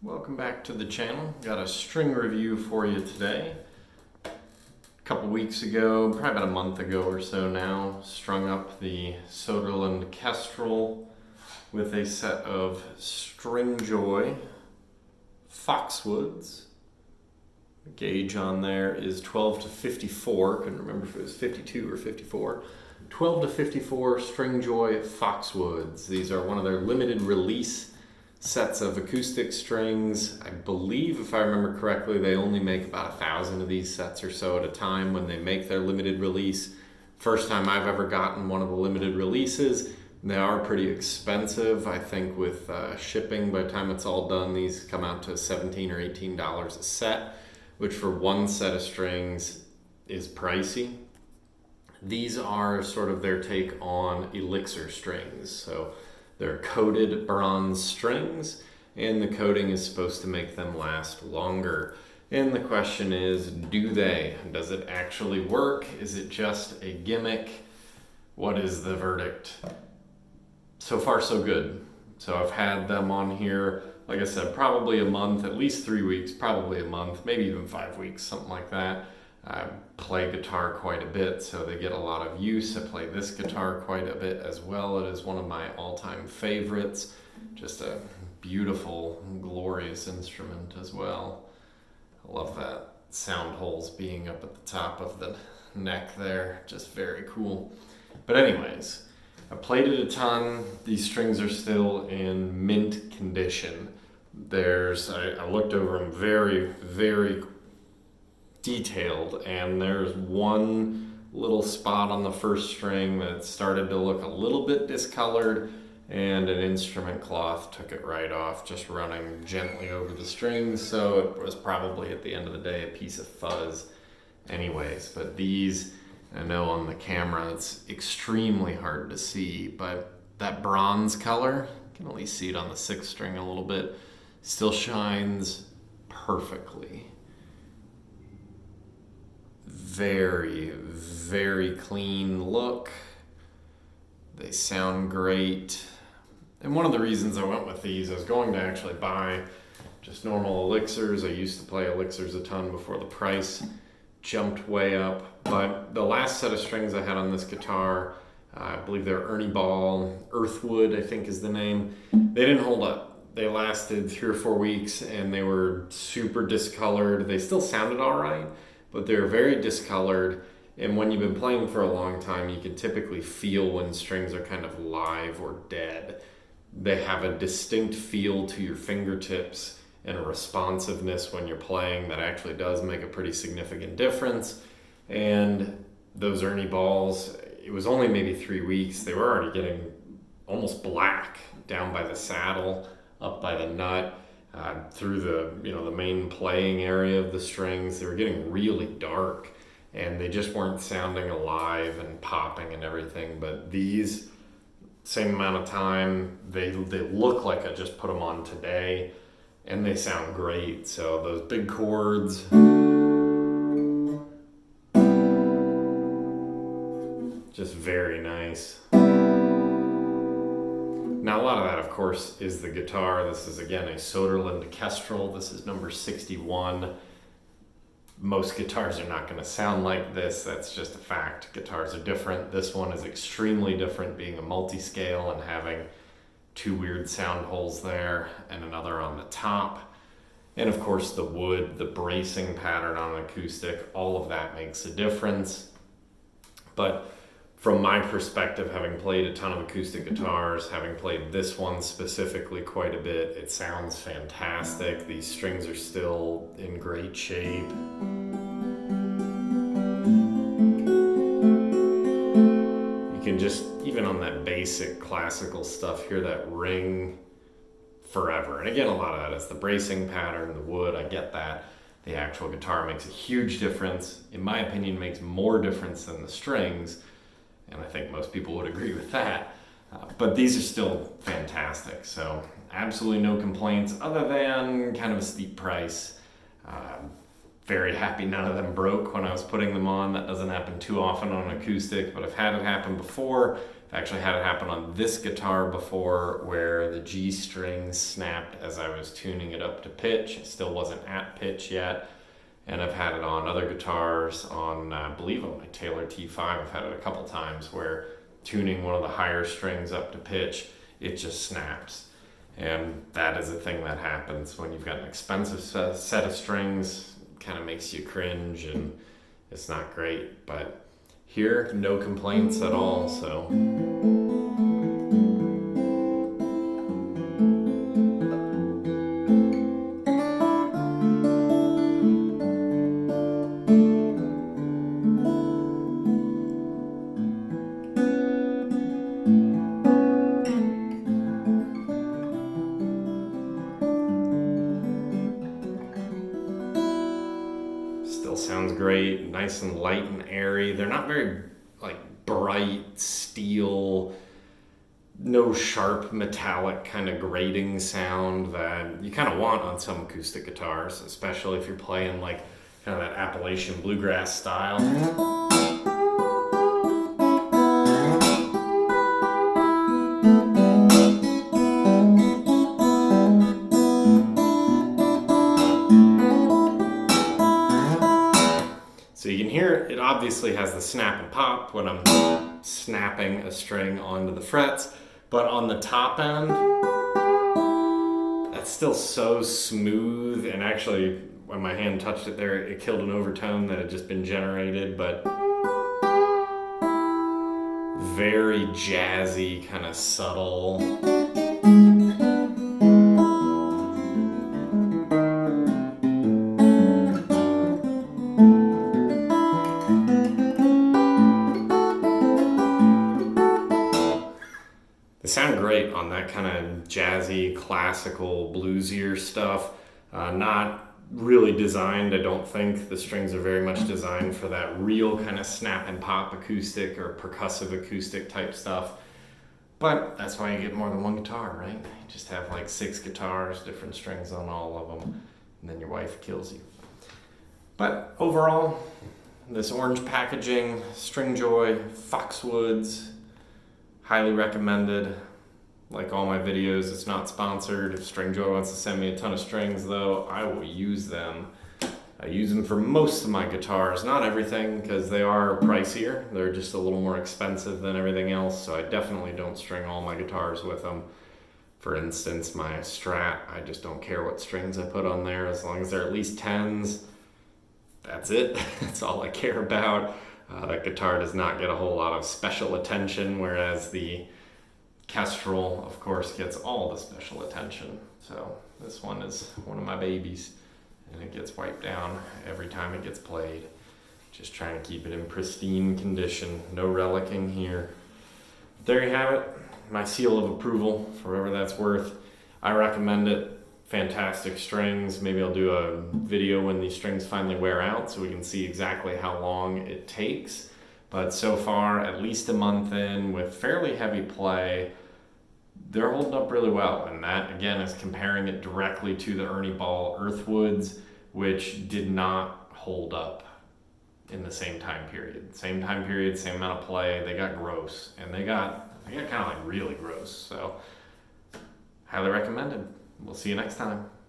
Welcome back to the channel. Got a string review for you today. A couple weeks ago, probably about a month ago or so now, strung up the Söderlund Kestrel with a set of Stringjoy Foxwoods. The gauge on there is 12 to 54. Couldn't remember if it was 52 or 54. 12 to 54 Stringjoy Foxwoods. These are one of their limited release sets of acoustic strings. I believe, if I remember correctly, they only make about 1,000 of these sets or so at a time when they make their limited release. First time I've ever gotten one of the limited releases. They are pretty expensive. I think with shipping, by the time it's all done, these come out to $17 or $18 a set, which for one set of strings is pricey. These are sort of their take on elixir strings. So they're coated bronze strings, and the coating is supposed to make them last longer. And the question is, do they? Does it actually work? Is it just a gimmick? What is the verdict? So far, so good. So I've had them on here, like I said, probably a month, at least 3 weeks, probably a month, maybe even 5 weeks, something like that. I play guitar quite a bit, so they get a lot of use. I play this guitar quite a bit as well. It is one of my all-time favorites. Just a beautiful, glorious instrument as well. I love that sound holes being up at the top of the neck there. Just very cool. But anyways, I played it a ton. These strings are still in mint condition. I looked over them very, very detailed, and there's one little spot on the first string that started to look a little bit discolored, and an instrument cloth took it right off, just running gently over the strings. So it was probably, at the end of the day, a piece of fuzz anyways. But these, I know on the camera it's extremely hard to see, but that bronze color, you can only see it on the sixth string a little bit, still shines perfectly. Very, very clean look. They sound great. And one of the reasons I went with these, I was going to actually buy just normal elixirs. I used to play elixirs a ton before the price jumped way up. But the last set of strings I had on this guitar, I believe they're Ernie Ball, Earthwood, I think is the name. They didn't hold up. They lasted 3 or 4 weeks, and they were super discolored. They still sounded all right, but they're very discolored. And when you've been playing for a long time, you can typically feel when strings are kind of live or dead. They have a distinct feel to your fingertips and a responsiveness when you're playing that actually does make a pretty significant difference. And those Ernie Balls, it was only maybe 3 weeks. They were already getting almost black down by the saddle, up by the nut. Through the main playing area of the strings. They were getting really dark, and they just weren't sounding alive and popping and everything. But these, same amount of time, they look like I just put them on today, and they sound great. So those big chords, just very nice. Now, a lot of that, of course, is the guitar. This is, again, a Söderlund Kestrel. This is number 61. Most guitars are not going to sound like this. That's just a fact. Guitars are different. This one is extremely different, being a multi-scale and having 2 weird sound holes there and another on the top. And, of course, the wood, the bracing pattern on an acoustic, all of that makes a difference. But from my perspective, having played a ton of acoustic guitars, having played this one specifically quite a bit, it sounds fantastic. These strings are still in great shape. You can just, even on that basic classical stuff, hear that ring forever. And again, a lot of that is the bracing pattern, the wood, I get that. The actual guitar makes a huge difference. In my opinion, makes more difference than the strings. And I think most people would agree with that. But these are still fantastic. So absolutely no complaints other than kind of a steep price. Very happy none of them broke when I was putting them on. That doesn't happen too often on an acoustic, but I've had it happen before. I've actually had it happen on this guitar before where the G string snapped as I was tuning it up to pitch. It still wasn't at pitch yet. And I've had it on other guitars, on, I believe on my Taylor T5, I've had it a couple times where tuning one of the higher strings up to pitch, it just snaps. And that is a thing that happens when you've got an expensive set of strings. It kind of makes you cringe and it's not great. But here, no complaints at all, so. Still sounds great, nice and light and airy. They're not very bright steel, no sharp metallic kind of grating sound that you kind of want on some acoustic guitars, especially if you're playing kind of that Appalachian bluegrass style. So you can hear it obviously has the snap and pop when I'm snapping a string onto the frets, but on the top end, that's still so smooth, and actually when my hand touched it there, it killed an overtone that had just been generated, but very jazzy, kind of subtle. They sound great on that kind of jazzy, classical, bluesier stuff. Not really designed, I don't think. The strings are very much designed for that real kind of snap and pop acoustic or percussive acoustic type stuff. But that's why you get more than one guitar, right? You just have 6 guitars, different strings on all of them, and then your wife kills you. But overall, this orange packaging, Stringjoy Foxwoods, highly recommended. Like all my videos, it's not sponsored. If Stringjoy wants to send me a ton of strings though, I will use them. I use them for most of my guitars, not everything, because they are pricier. They're just a little more expensive than everything else, so I definitely don't string all my guitars with them. For instance, my Strat, I just don't care what strings I put on there, as long as they're at least 10s. That's it. That's all I care about. That guitar does not get a whole lot of special attention, whereas the Kestrel, of course, gets all the special attention. So this one is one of my babies, and it gets wiped down every time it gets played. Just trying to keep it in pristine condition. No relicking here. There you have it. My seal of approval, for whatever that's worth. I recommend it. Fantastic strings. Maybe I'll do a video when these strings finally wear out so we can see exactly how long it takes. But so far, at least a month in with fairly heavy play, they're holding up really well. And that, again, is comparing it directly to the Ernie Ball Earthwoods, which did not hold up in the same time period. Same time period, same amount of play. They got gross, and they got kind of really gross. So highly recommended. We'll see you next time.